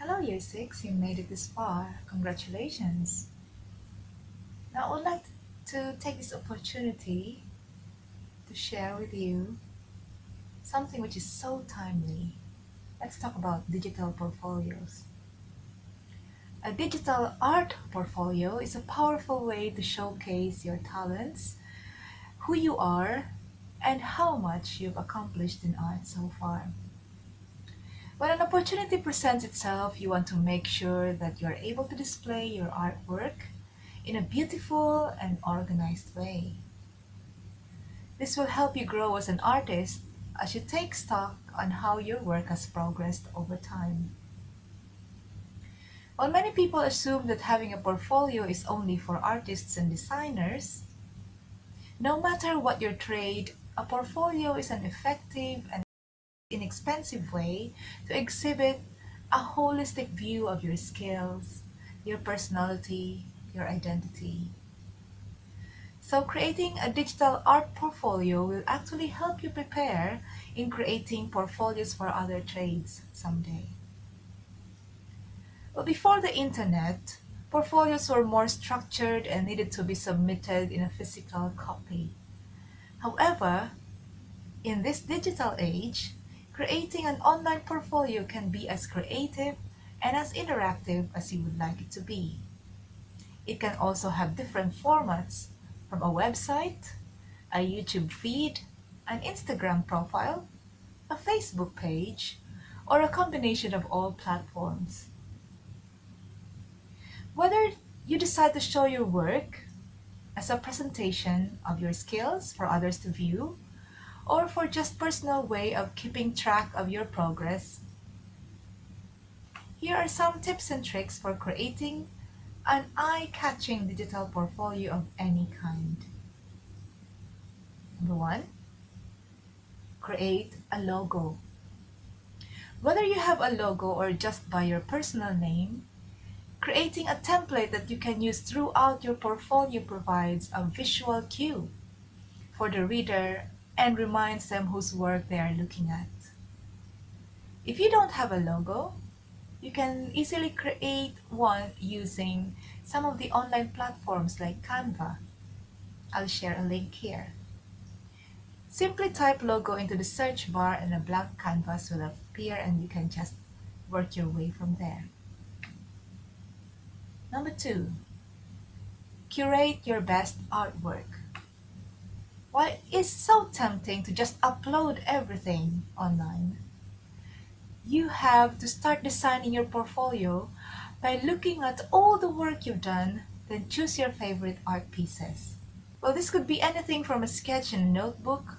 Hello, Year 6. You made it this far. Congratulations. Now, I would like to take this opportunity to share with you something which is so timely. Let's talk about digital portfolios. A digital art portfolio is a powerful way to showcase your talents, who you are, and how much you've accomplished in art so far. When an opportunity presents itself, you want to make sure that you're able to display your artwork in a beautiful and organized way. This will help you grow as an artist as you take stock on how your work has progressed over time. While many people assume that having a portfolio is only for artists and designers, no matter what your trade, a portfolio is an effective and inexpensive way to exhibit a holistic view of your skills, your personality, your identity. So creating a digital art portfolio will actually help you prepare in creating portfolios for other trades someday. But before the internet, portfolios were more structured and needed to be submitted in a physical copy. However, in this digital age, creating an online portfolio can be as creative and as interactive as you would like it to be. It can also have different formats from a website, a YouTube feed, an Instagram profile, a Facebook page, or a combination of all platforms. Whether you decide to show your work as a presentation of your skills for others to view, or for just personal way of keeping track of your progress, here are some tips and tricks for creating an eye-catching digital portfolio of any kind. Number one, create a logo. Whether you have a logo or just by your personal name, creating a template that you can use throughout your portfolio provides a visual cue for the reader and reminds them whose work they are looking at. If you don't have a logo, you can easily create one using some of the online platforms like Canva. I'll share a link here. Simply type logo into the search bar and a blank canvas will appear and you can just work your way from there. Number two, curate your best artwork. While it is so tempting to just upload everything online, you have to start designing your portfolio by looking at all the work you've done, then choose your favorite art pieces. Well, this could be anything from a sketch in a notebook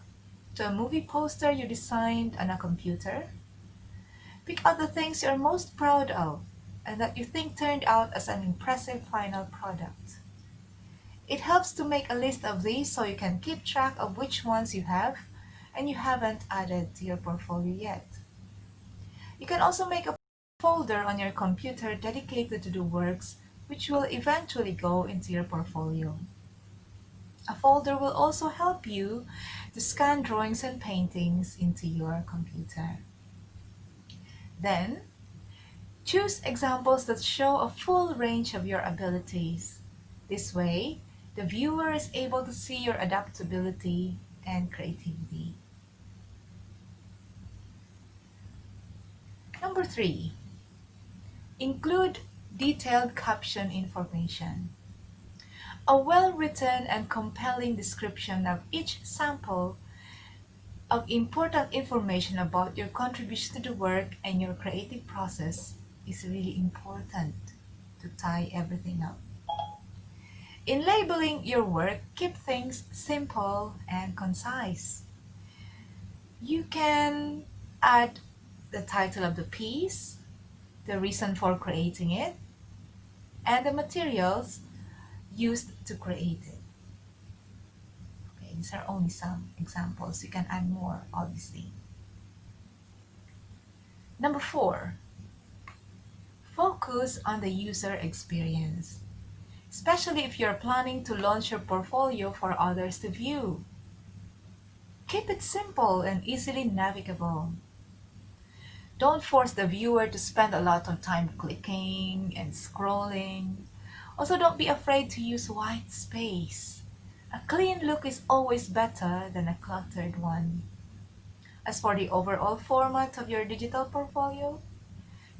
to a movie poster you designed on a computer. Pick out the things you're most proud of and that you think turned out as an impressive final product. It helps to make a list of these so you can keep track of which ones you have and you haven't added to your portfolio yet. You can also make a folder on your computer dedicated to the works which will eventually go into your portfolio. A folder will also help you to scan drawings and paintings into your computer. Then, choose examples that show a full range of your abilities. This way, the viewer is able to see your adaptability and creativity. Number three, include detailed caption information. A well-written and compelling description of each sample of important information about your contribution to the work and your creative process is really important to tie everything up. In labeling your work, keep things simple and concise. You can add the title of the piece, the reason for creating it, and the materials used to create it. Okay, these are only some examples. You can add more, obviously. Number four, focus on the user experience, especially if you're planning to launch your portfolio for others to view. Keep it simple and easily navigable. Don't force the viewer to spend a lot of time clicking and scrolling. Also, don't be afraid to use white space. A clean look is always better than a cluttered one. As for the overall format of your digital portfolio,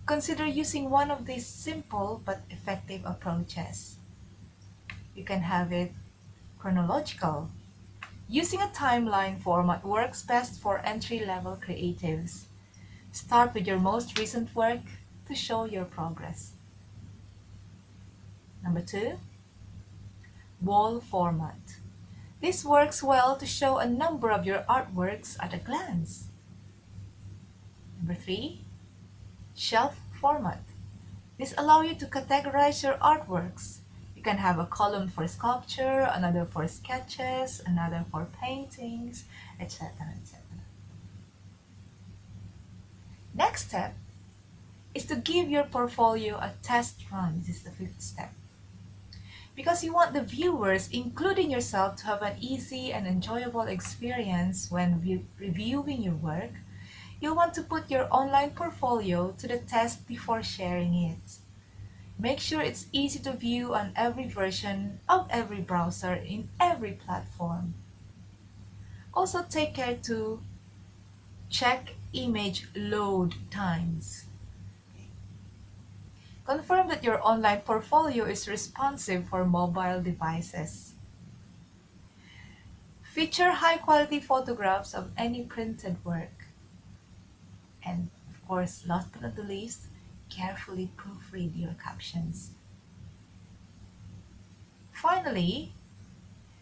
consider using one of these simple but effective approaches. You can have it chronological. Using a timeline format works best for entry-level creatives. Start with your most recent work to show your progress. Number 2, wall format. This works well to show a number of your artworks at a glance. Number 3, shelf format. This allows you to categorize your artworks. You can have a column for sculpture, another for sketches, another for paintings, etc. etc. Next step is to give your portfolio a test run. This is the 5th step. Because you want the viewers, including yourself, to have an easy and enjoyable experience when reviewing your work, you'll want to put your online portfolio to the test before sharing it. Make sure it's easy to view on every version of every browser in every platform. Also take care to check image load times. Confirm that your online portfolio is responsive for mobile devices. Feature high-quality photographs of any printed work. And of course, last but not the least, carefully proofread your captions. Finally,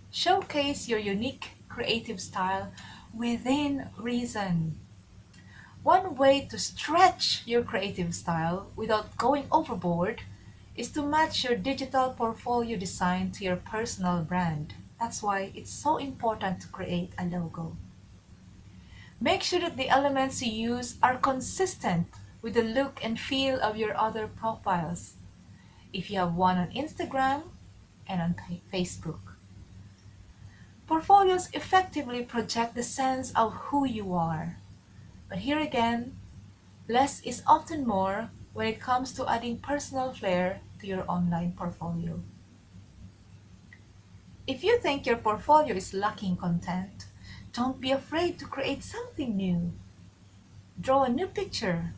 showcase your unique creative style within reason. One way to stretch your creative style without going overboard is to match your digital portfolio design to your personal brand. That's why it's so important to create a logo. Make sure that the elements you use are consistent with the look and feel of your other profiles, if you have one on Instagram and on Facebook. Portfolios effectively project the sense of who you are. But here again, less is often more when it comes to adding personal flair to your online portfolio. If you think your portfolio is lacking content, don't be afraid to create something new. Draw a new picture,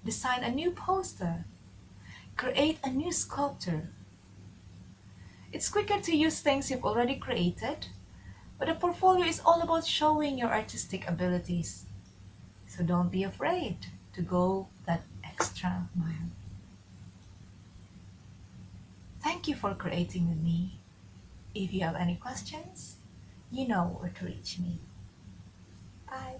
design a new poster, create a new sculpture. It's quicker to use things you've already created, but a portfolio is all about showing your artistic abilities. So don't be afraid to go that extra mile. Thank you for creating with me. If you have any questions, you know where to reach me. Bye.